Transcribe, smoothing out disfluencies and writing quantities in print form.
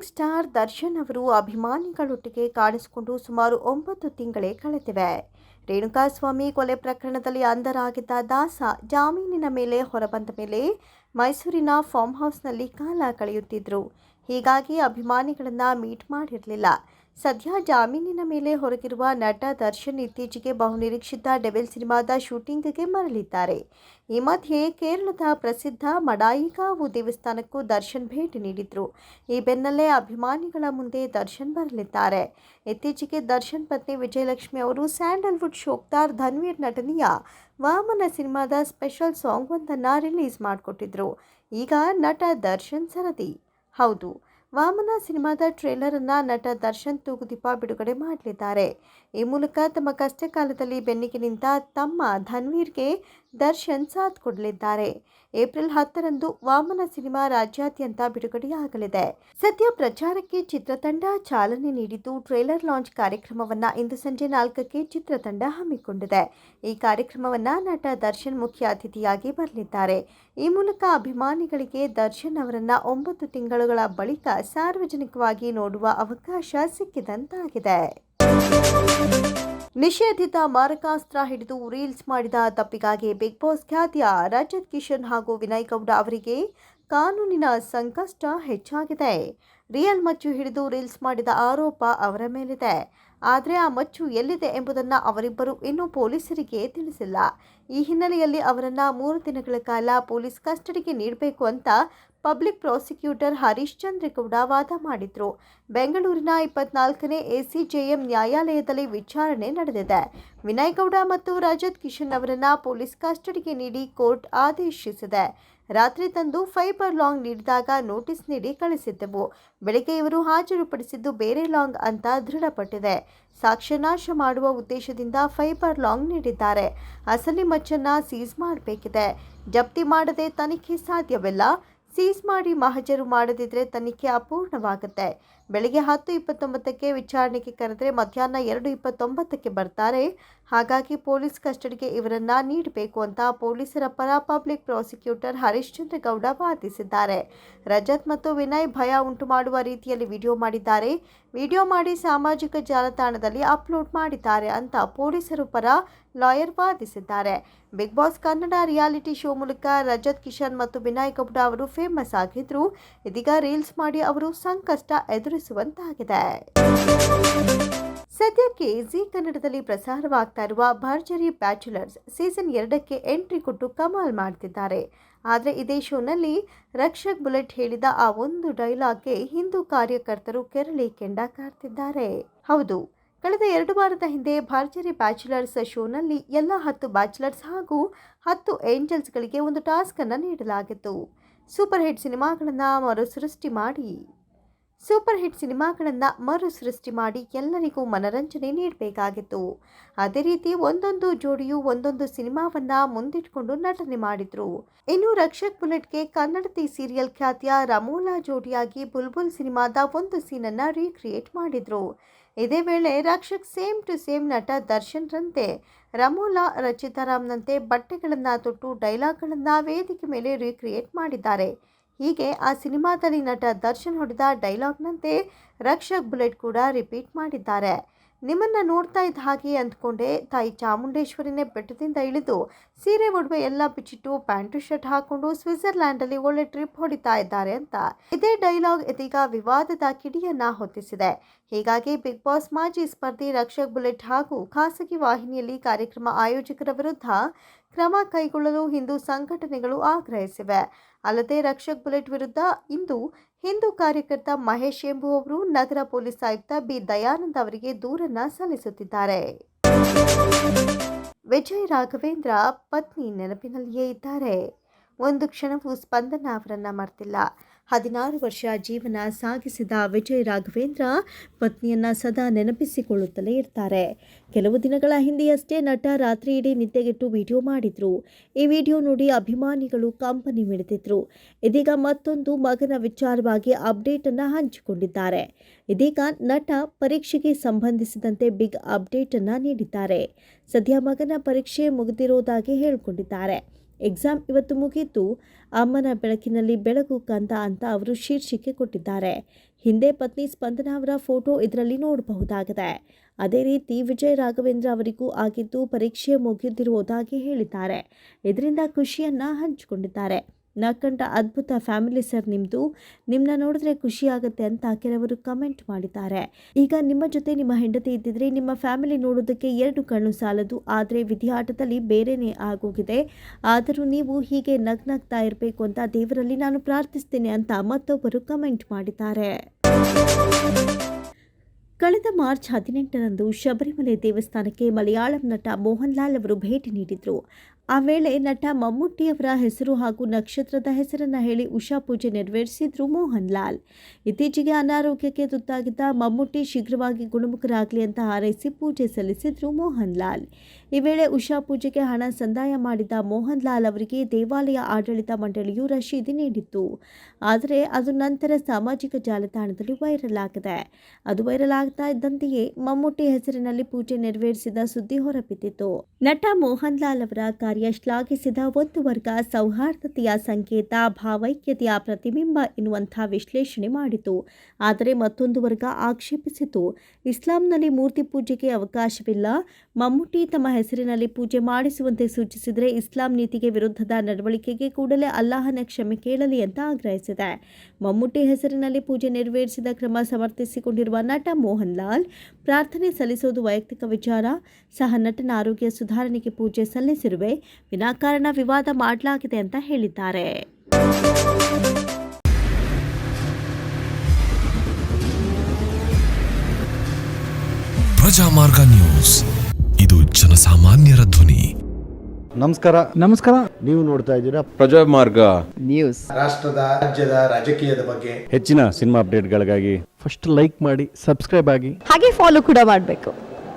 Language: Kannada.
ರೈಸಿಂಗ್ ಸ್ಟಾರ್ ದರ್ಶನ್ ಅವರು ಅಭಿಮಾನಿಗಳೊಟ್ಟಿಗೆ ಕಾಣಿಸಿಕೊಂಡು ಸುಮಾರು 9 ತಿಂಗಳೇ ಕಳೆದಿವೆ. ರೇಣುಕಾಸ್ವಾಮಿ ಕೊಲೆ ಪ್ರಕರಣದಲ್ಲಿ ಅಂಧರಾಗಿದ್ದ ದಾಸ ಜಾಮೀನಿನ ಮೇಲೆ ಹೊರಬಂದ ಮೇಲೆ ಮೈಸೂರಿನ ಫಾರ್ಮ್ ಹೌಸ್ನಲ್ಲಿ ಕಾಲ ಕಳೆಯುತ್ತಿದ್ದರು. ಹೀಗಾಗಿ ಅಭಿಮಾನಿಗಳನ್ನು ಮೀಟ್ ಮಾಡಿರಲಿಲ್ಲ. ಸದ್ಯ ಜಾಮೀನಿನ ಮೇಲೆ ಹೊರಗಿರುವ ನಟ ದರ್ಶನ್ ಇತ್ತೀಚೆಗೆ ಬಹುನಿರೀಕ್ಷಿತ ಡೆವಿಲ್ ಸಿನಿಮಾದ ಶೂಟಿಂಗ್ಗೆ ಮರಳಿದ್ದಾರೆ. ಈ ಮಧ್ಯೆ ಕೇರಳದ ಪ್ರಸಿದ್ಧ ಮಡಾಯಿಕಾವು ದೇವಸ್ಥಾನಕ್ಕೂ ದರ್ಶನ್ ಭೇಟಿ ನೀಡಿದ್ರು. ಈ ಬೆನ್ನಲ್ಲೇ ಅಭಿಮಾನಿಗಳ ಮುಂದೆ ದರ್ಶನ್ ಬರಲಿದ್ದಾರೆ. ಇತ್ತೀಚೆಗೆ ದರ್ಶನ್ ಪತ್ನಿ ವಿಜಯಲಕ್ಷ್ಮಿ ಅವರು ಸ್ಯಾಂಡಲ್ವುಡ್ ಶೋಕ್ತಾರ್ ಧನ್ವೀರ್ ನಟನೆಯ ವಾಮನ ಸಿನಿಮಾದ ಸ್ಪೆಷಲ್ ಸಾಂಗ್ ಒಂದನ್ನು ರಿಲೀಸ್ ಮಾಡಿಕೊಟ್ಟಿದ್ರು. ಈಗ ನಟ ದರ್ಶನ್ ಸರದಿ. ಹೌದು, ವಾಮನ ಸಿನಿಮಾದ ಟ್ರೇಲರ್ ಅನ್ನು ನಟ ದರ್ಶನ್ ತೂಗುದೀಪ ಬಿಡುಗಡೆ ಮಾಡಲಿದ್ದಾರೆ. ಈ ಮೂಲಕ ತಮ್ಮ ಕಷ್ಟ ಕಾಲದಲ್ಲಿ ಬೆನ್ನಿಗೆ ನಿಂತ ತಮ್ಮ ಧನ್ವೀರ್ಗೆ ದರ್ಶನ್ ಸಾಥ್ ಕೊಡಲಿದ್ದಾರೆ. ಏಪ್ರಿಲ್ 10ರಂದು ವಾಮನ ಸಿನಿಮಾ ರಾಜ್ಯಾದ್ಯಂತ ಬಿಡುಗಡೆಯಾಗಲಿದೆ. ಸದ್ಯ ಪ್ರಚಾರಕ್ಕೆ ಚಿತ್ರತಂಡ ಚಾಲನೆ ನೀಡಿದ್ದು, ಟ್ರೇಲರ್ ಲಾಂಚ್ ಕಾರ್ಯಕ್ರಮವನ್ನು ಇಂದು ಸಂಜೆ 4ಕ್ಕೆ ಚಿತ್ರತಂಡ ಹಮ್ಮಿಕೊಂಡಿದೆ. ಈ ಕಾರ್ಯಕ್ರಮವನ್ನು ನಟ ದರ್ಶನ್ ಮುಖ್ಯ ಅತಿಥಿಯಾಗಿ ಬರಲಿದ್ದಾರೆ. ಈ ಮೂಲಕ ಅಭಿಮಾನಿಗಳಿಗೆ ದರ್ಶನ್ ಅವರನ್ನ 9 ತಿಂಗಳುಗಳ ಬಳಿಕ ಸಾರ್ವಜನಿಕವಾಗಿ ನೋಡುವ ಅವಕಾಶ ಸಿಕ್ಕಿದಂತಾಗಿದೆ. ನಿಷೇಧಿತ ಮಾರಕಾಸ್ತ್ರ ಹಿಡಿದು ರೀಲ್ಸ್ ಮಾಡಿದ ತಪ್ಪಿಗಾಗಿ ಬಿಗ್ ಬಾಸ್ ಖ್ಯಾತಿಯ ರಜತ್ ಕಿಶನ್ ಹಾಗೂ ವಿನಯ್ ಗೌಡ ಅವರಿಗೆ ಕಾನೂನಿನ ಸಂಕಷ್ಟ ಹೆಚ್ಚಾಗಿದೆ. ರಿಯಲ್ ಮಚ್ಚು ಹಿಡಿದು ರೀಲ್ಸ್ ಮಾಡಿದ ಆರೋಪ ಅವರ ಮೇಲಿದೆ. ಆದರೆ ಆ ಮಚ್ಚು ಎಲ್ಲಿದೆ ಎಂಬುದನ್ನು ಅವರಿಬ್ಬರು ಇನ್ನೂ ಪೊಲೀಸರಿಗೆ ತಿಳಿಸಿಲ್ಲ. ಈ ಹಿನ್ನೆಲೆಯಲ್ಲಿ ಅವರನ್ನು 3 ದಿನಗಳ ಕಾಲ ಪೊಲೀಸ್ ಕಸ್ಟಡಿಗೆ ನೀಡಬೇಕು ಅಂತ ಪಬ್ಲಿಕ್ ಪ್ರಾಸಿಕ್ಯೂಟರ್ ಹರೀಶ್ ಚಂದ್ರೇಗೌಡ ವಾದ ಮಾಡಿದ್ರು. ಬೆಂಗಳೂರಿನ 24ನೇ ಎಸಿಜೆಎಂ ನ್ಯಾಯಾಲಯದಲ್ಲಿ ವಿಚಾರಣೆ ನಡೆದಿದೆ. ವಿನಯ್ ಗೌಡ ಮತ್ತು ರಜತ್ ಕಿಶನ್ ಅವರನ್ನು ಪೊಲೀಸ್ ಕಸ್ಟಡಿಗೆ ನೀಡಿ ಕೋರ್ಟ್ ಆದೇಶಿಸಿದೆ. ರಾತ್ರಿ ತಂದು ಫೈಬರ್ ಲಾಂಗ್ ನೀಡಿದಾಗ ನೋಟಿಸ್ ನೀಡಿ ಕಳಿಸಿದ್ದೆವು. ಬೆಳಗ್ಗೆ ಇವರು ಹಾಜರುಪಡಿಸಿದ್ದು ಬೇರೆ ಲಾಂಗ್ ಅಂತ ದೃಢಪಟ್ಟಿದೆ. ಸಾಕ್ಷ್ಯನಾಶ ಮಾಡುವ ಉದ್ದೇಶದಿಂದ ಫೈಬರ್ ಲಾಂಗ್ ನೀಡಿದ್ದಾರೆ. ಅಸಲಿ ಮಚ್ಚನ್ನು ಸೀಸ್ ಮಾಡಬೇಕಿದೆ. ಜಪ್ತಿ ಮಾಡದೆ ತನಿಖೆ ಸಾಧ್ಯವಿಲ್ಲ. ಸೀಸ್ ಮಾಡಿ ಮಹಜರು ಮಾಡದಿದ್ರೆ ತನಿಖೆ ಅಪೂರ್ಣವಾಗುತ್ತೆ. ಬೆಳಗ್ಗೆ 10:29ಕ್ಕೆ ವಿಚಾರಣೆಗೆ ಕರೆದರೆ ಮಧ್ಯಾಹ್ನ 2:29ಕ್ಕೆ ಬರ್ತಾರೆ. ಹಾಗಾಗಿ ಪೊಲೀಸ್ ಕಸ್ಟಡಿಗೆ ಇವರನ್ನ ನೀಡಬೇಕು ಅಂತ ಪೊಲೀಸರ ಪರ ಪಬ್ಲಿಕ್ ಪ್ರಾಸಿಕ್ಯೂಟರ್ ಹರೀಶ್ ಚಂದ್ರೇಗೌಡ ವಾದಿಸಿದ್ದಾರೆ. ರಜತ್ ಮತ್ತು ವಿನಯ್ ಭಯ ಉಂಟು ಮಾಡುವ ರೀತಿಯಲ್ಲಿ ವಿಡಿಯೋ ಮಾಡಿದ್ದಾರೆ. ವಿಡಿಯೋ ಮಾಡಿ ಸಾಮಾಜಿಕ ಜಾಲತಾಣದಲ್ಲಿ ಅಪ್ಲೋಡ್ ಮಾಡಿದ್ದಾರೆ ಅಂತ ಪೊಲೀಸರ ಪರ ಲಾಯರ್ ವಾದಿಸಿದ್ದಾರೆ. Bigg Boss Kannada reality show ಮೂಲಕ ರಜತ್ ಕಿಶನ್ ಮತ್ತು ವಿನಯ್ ಗೌಡ ಅವರು ಫೇಮಸ್ ಆಗಿದ್ರು. ಇದೀಗ ರೀಲ್ಸ್ ಮಾಡಿ ಅವರು ಸಂಕಷ್ಟ ಎದುರಿಸುವಂತಾಗಿದೆ. ಸದ್ಯಕ್ಕೆ ಜಿ ಕನ್ನಡದಲ್ಲಿ ಪ್ರಸಾರವಾಗ್ತಾ ಇರುವ ಭರ್ಜರಿ ಬ್ಯಾಚುಲರ್ಸ್ ಸೀಸನ್ 2ಕ್ಕೆ ಎಂಟ್ರಿ ಕೊಟ್ಟು ಕಮಾಲ್ ಮಾಡ್ತಿದ್ದಾರೆ. ಆದರೆ ಇದೇ ಶೋನಲ್ಲಿ ರಕ್ಷಕ್ ಬುಲೆಟ್ ಹೇಳಿದ ಆ ಒಂದು ಡೈಲಾಗ್ಗೆ ಹಿಂದೂ ಕಾರ್ಯಕರ್ತರು ಕೆರಳಿ ಕೆಂಡ ಕಾರ್ತಿದ್ದಾರೆ. ಹೌದು, ಕಳೆದ 2 ವಾರದ ಹಿಂದೆ ಭರ್ಜರಿ ಬ್ಯಾಚುಲರ್ಸ್ ಶೋನಲ್ಲಿ ಎಲ್ಲ 10 ಬ್ಯಾಚುಲರ್ಸ್ ಹಾಗೂ 10 ಏಂಜಲ್ಸ್ಗಳಿಗೆ ಒಂದು ಟಾಸ್ಕ್ ಅನ್ನು ನೀಡಲಾಗಿತ್ತು. ಸೂಪರ್ ಹಿಟ್ ಸಿನಿಮಾಗಳನ್ನು ಮರುಸೃಷ್ಟಿ ಮಾಡಿ ಎಲ್ಲರಿಗೂ ಮನರಂಜನೆ ನೀಡಬೇಕಾಗಿತ್ತು. ಅದೇ ರೀತಿ ಒಂದೊಂದು ಜೋಡಿಯು ಒಂದೊಂದು ಸಿನಿಮಾವನ್ನ ಮುಂದಿಟ್ಕೊಂಡು ನಟನೆ ಮಾಡಿದ್ರು. ಇನ್ನು ರಕ್ಷಕ್ ಬುಲೆಟ್ಗೆ ಕನ್ನಡತಿ ಸೀರಿಯಲ್ ಖ್ಯಾತಿಯ ರಮೋಲಾ ಜೋಡಿಯಾಗಿ ಬುಲ್ಬುಲ್ ಸಿನಿಮಾದ ಒಂದು ಸೀನನ್ನು ರೀಕ್ರಿಯೇಟ್ ಮಾಡಿದ್ರು. ಇದೇ ವೇಳೆ ರಕ್ಷಕ್ ಸೇಮ್ ಟು ಸೇಮ್ ನಟ ದರ್ಶನ್ ರಂತೆ ರಮೋಲಾ ರಚಿತಾರಾಮ್ನಂತೆ ಬಟ್ಟೆಗಳನ್ನು ತೊಟ್ಟು ಡೈಲಾಗ್ಗಳನ್ನು ವೇದಿಕೆ ಮೇಲೆ ರೀಕ್ರಿಯೇಟ್ ಮಾಡಿದ್ದಾರೆ. ಹೀಗೆ ಆ ಸಿನಿಮಾದಲ್ಲಿ ನಟ ದರ್ಶನ್ ಹೊಡೆದ ಡೈಲಾಗ್ನಂತೆ ರಕ್ಷಕ್ ಬುಲೆಟ್ ಕೂಡ ರಿಪೀಟ್ ಮಾಡಿದ್ದಾರೆ. ನಿಮ್ಮನ್ನ ನೋಡ್ತಾ ಇದ್ದ ಹಾಗೆ ಅಂದ್ಕೊಂಡೆ ತಾಯಿ ಚಾಮುಂಡೇಶ್ವರಿನೇ ಬೆಟ್ಟದಿಂದ ಇಳಿದು ಸೀರೆ ಒಡವೆ ಎಲ್ಲ ಬಿಚ್ಚಿಟ್ಟು ಪ್ಯಾಂಟು ಶರ್ಟ್ ಹಾಕೊಂಡು ಸ್ವಿಟ್ಜರ್ಲ್ಯಾಂಡಲ್ಲಿ ಒಳ್ಳೆ ಟ್ರಿಪ್ ಹೊಡಿತಾ ಇದ್ದಾರೆ ಅಂತ. ಇದೇ ಡೈಲಾಗ್ ಇದೀಗ ವಿವಾದದ ಕಿಡಿಯನ್ನ ಹೊತ್ತಿಸಿದೆ. ಹೀಗಾಗಿ ಬಿಗ್ ಬಾಸ್ ಮಾಜಿ ಸ್ಪರ್ಧಿ ರಕ್ಷಕ್ ಬುಲೆಟ್ ಹಾಗೂ ಖಾಸಗಿ ವಾಹಿನಿಯಲ್ಲಿ ಕಾರ್ಯಕ್ರಮ ಆಯೋಜಕರ ವಿರುದ್ಧ ಕ್ರಮ ಕೈಗೊಳ್ಳಲು ಹಿಂದೂ ಸಂಘಟನೆಗಳು ಆಗ್ರಹಿಸಿವೆ. ಅಲ್ಲದೆ ರಕ್ಷಕ್ ಬುಲೆಟ್ ವಿರುದ್ಧ ಇಂದು ಹಿಂದೂ ಕಾರ್ಯಕರ್ತ ಮಹೇಶ್ ಎಂಬುವವರು ನಗರ ಪೊಲೀಸ್ ಆಯುಕ್ತ ಬಿ ದಯಾನಂದ್ ಅವರಿಗೆ ದೂರನ್ನ ಸಲ್ಲಿಸುತ್ತಿದ್ದಾರೆ. ವಿಜಯ್ ರಾಘವೇಂದ್ರ ಪತ್ನಿ ನೆನಪಿನಲ್ಲಿಯೇ ಇದ್ದಾರೆ. ಒಂದು ಕ್ಷಣವೂ ಸ್ಪಂದನ ಅವರನ್ನ ಮರ್ತಿಲ್ಲ. 16 ವರ್ಷ ಜೀವನ ಸಾಗಿಸಿದ ವಿಜಯ್ ರಾಘವೇಂದ್ರ ಪತ್ನಿಯನ್ನ ಸದಾ ನೆನಪಿಸಿಕೊಳ್ಳುತ್ತಲೇ ಇರ್ತಾರೆ. ಕೆಲವು ದಿನಗಳ ಹಿಂದೆಯಷ್ಟೇ ನಟ ರಾತ್ರಿ ಇಡೀ ನಿದ್ದೆಗೆಟ್ಟು ವಿಡಿಯೋ ಮಾಡಿದ್ರು. ಈ ವಿಡಿಯೋ ನೋಡಿ ಅಭಿಮಾನಿಗಳು ಕಂಪನಿ ಮಿಡಿದಿದ್ರು. ಇದೀಗ ಮತ್ತೊಂದು ಮಗನ ವಿಚಾರವಾಗಿ ಅಪ್ಡೇಟ್ ಅನ್ನ ಹಂಚಿಕೊಂಡಿದ್ದಾರೆ. ಇದೀಗ ನಟ ಪರೀಕ್ಷೆಗೆ ಸಂಬಂಧಿಸಿದಂತೆ ಬಿಗ್ ಅಪ್ಡೇಟ್ ಅನ್ನ ನೀಡಿದ್ದಾರೆ. ಸದ್ಯ ಮಗನ ಪರೀಕ್ಷೆ ಮುಗಿದಿರೋದಾಗಿ ಹೇಳಿಕೊಂಡಿದ್ದಾರೆ. ಎಕ್ಸಾಮ್ ಇವತ್ತು ಮುಗಿದ್ದು ಅಮ್ಮನ ಬೆಳಕಿನಲ್ಲಿ ಬೆಳಕು ಕಂದ ಅಂತ ಅವರು ಶೀರ್ಷಿಕೆ ಕೊಟ್ಟಿದ್ದಾರೆ. ಹಿಂದೆ ಪತ್ನಿ ಸ್ಪಂದನಾ ಅವರ ಫೋಟೋ ಇದರಲ್ಲಿ ನೋಡಬಹುದಾಗಿದೆ. ಅದೇ ರೀತಿ ವಿಜಯ್ ರಾಘವೇಂದ್ರ ಅವರಿಗೂ ಆಗಿದ್ದು ಪರೀಕ್ಷೆ ಮುಗಿದಿರುವುದಾಗಿ ಹೇಳಿದ್ದಾರೆ. ಇದರಿಂದ ಖುಷಿಯನ್ನ ಹಂಚಿಕೊಂಡಿದ್ದಾರೆ. ನಕ್ಕಂಡ ಅದ್ಭುತ ಫ್ಯಾಮಿಲಿ ಸರ್ ನಿಮ್ಮದು, ನಿಮ್ಮನ್ನ ನೋಡಿದ್ರೆ ಖುಷಿಯಾಗುತ್ತೆ ಅಂತ ಕೆಲವರು ಕಮೆಂಟ್ ಮಾಡಿದ್ದಾರೆ. ಈಗ ನಿಮ್ಮ ಜೊತೆ ನಿಮ್ಮ ಹೆಂಡತಿ ಇದ್ದಿದ್ರೆ ನಿಮ್ಮ ಫ್ಯಾಮಿಲಿ ನೋಡೋದಕ್ಕೆ 2 ಕಣ್ಣು ಸಾಲದು. ಆದರೆ ವಿಧಿಯಾಟದಲ್ಲಿ ಬೇರೆನೇ ಆಗೋಗಿದೆ. ಆದರೂ ನೀವು ಹೀಗೆ ನಗ್ನಗ್ತಾ ಇರಬೇಕು ಅಂತ ದೇವರಲ್ಲಿ ನಾನು ಪ್ರಾರ್ಥಿಸ್ತೇನೆ ಅಂತ ಮತ್ತೊಬ್ಬರು ಕಮೆಂಟ್ ಮಾಡಿದ್ದಾರೆ. ಕಳೆದ ಮಾರ್ಚ್ 18ರಂದು ಶಬರಿಮಲೆ ದೇವಸ್ಥಾನಕ್ಕೆ ಮಲಯಾಳಂ ನಟ ಮೋಹನ್ ಲಾಲ್ ಅವರು ಭೇಟಿ ನೀಡಿದ್ರು. ಆ ವೇಳೆ ನಟ ಮಮ್ಮೂಟಿಯವರ ಹೆಸರು ಹಾಗೂ ನಕ್ಷತ್ರದ ಹೆಸರನ್ನ ಹೇಳಿ ಉಷಾ ಪೂಜೆ ನೆರವೇರಿಸಿದ್ರು ಮೋಹನ್ ಲಾಲ್. ಇತ್ತೀಚೆಗೆ ಅನಾರೋಗ್ಯಕ್ಕೆ ತುತ್ತಾಗಿದ್ದ ಮಮ್ಮೂಟಿ ಶೀಘ್ರವಾಗಿ ಗುಣಮುಖರಾಗಲಿ ಅಂತ ಹಾರೈಸಿ ಪೂಜೆ ಸಲ್ಲಿಸಿದ್ರು ಮೋಹನ್ ಲಾಲ್. ಈ ವೇಳೆ ಉಷಾ ಪೂಜೆಗೆ ಹಣ ಸಂದಾಯ ಮಾಡಿದ ಮೋಹನ್ ಲಾಲ್ ಅವರಿಗೆ ದೇವಾಲಯ ಆಡಳಿತ ಮಂಡಳಿಯು ರಶೀದಿ ನೀಡಿತ್ತು. ಆದರೆ ಅದು ನಂತರ ಸಾಮಾಜಿಕ ಜಾಲತಾಣದಲ್ಲಿ ವೈರಲ್ ಆಗಿದೆ. ಅದು ವೈರಲ್ ಆಗ್ತಾ ಇದ್ದಂತೆಯೇ ಮಮ್ಮೂಟಿ ಹೆಸರಿನಲ್ಲಿ ಪೂಜೆ ನೆರವೇರಿಸಿದ ಸುದ್ದಿ ಹೊರಬಿದ್ದಿತ್ತು. ನಟ ಮೋಹನ್ ಲಾಲ್ ಅವರ ಕಾರ್ಯ ಶ್ಲಾಘಿಸಿದ ಒಂದು ವರ್ಗ ಸೌಹಾರ್ದತೆಯ ಸಂಕೇತ, ಭಾವೈಕ್ಯತೆಯ ಪ್ರತಿಬಿಂಬ ಎನ್ನುವಂತಹ ವಿಶ್ಲೇಷಣೆ ಮಾಡಿತು. ಆದರೆ ಮತ್ತೊಂದು ವರ್ಗ ಆಕ್ಷೇಪಿಸಿತು. ಇಸ್ಲಾಂನಲ್ಲಿ ಮೂರ್ತಿ ಪೂಜೆಗೆ ಅವಕಾಶವಿಲ್ಲ. ಮಮ್ಮೂಟಿ ತಮ್ಮ ಹೆಸರಿನಲ್ಲಿ ಪೂಜೆ ಮಾಡಿಸುವಂತೆ ಸೂಚಿಸಿದರೆ ಇಸ್ಲಾಂ ನೀತಿಗೆ ವಿರುದ್ಧದ ನಡವಳಿಕೆಗೆ ಕೂಡಲೇ ಅಲ್ಲಾಹನ ಕ್ಷಮೆ ಕೇಳಲಿ ಅಂತ ಆಗ್ರಹಿಸಿದೆ. ಮಮ್ಮೂಟಿ ಹೆಸರಿನಲ್ಲಿ ಪೂಜೆ ನೆರವೇರಿಸಿದ ಕ್ರಮ ಸಮರ್ಥಿಸಿಕೊಂಡಿರುವ ನಟ ಮೋಹನ್ ಲಾಲ್, ಪ್ರಾರ್ಥನೆ ಸಲ್ಲಿಸೋದು ವೈಯಕ್ತಿಕ ವಿಚಾರ. ಸಹ ನಟನ ಆರೋಗ್ಯ ಸುಧಾರಣೆಗೆ ಪೂಜೆ ಸಲ್ಲಿಸಿರುವೆ. ವಿನಾಕಾರಣ ವಿವಾದ ಮಾಡಲಾಗಿದೆ ಅಂತ ಹೇಳಿದ್ದಾರೆ. ಪ್ರಜಾಮಾರ್ಗ ನ್ಯೂಸ್, ಇದು ಜನಸಾಮಾನ್ಯರ ಧ್ವನಿ. ನಮಸ್ಕಾರ. ನೀವು ನೋಡ್ತಾ ಇದ್ದೀರಾ ಪ್ರಜಾಮಾರ್ಗ ನ್ಯೂಸ್. ರಾಷ್ಟ್ರದ ರಾಜ್ಯದ ರಾಜಕೀಯದ ಬಗ್ಗೆ ಹೆಚ್ಚಿನ ಸಿನಿಮಾ ಅಪ್ಡೇಟ್ಗಳಿಗಾಗಿ ಫಸ್ಟ್ ಲೈಕ್ ಮಾಡಿ, ಸಬ್ಸ್ಕ್ರೈಬ್ ಆಗಿ, ಹಾಗೆ ಫಾಲೋ ಕೂಡ ಮಾಡಬೇಕು.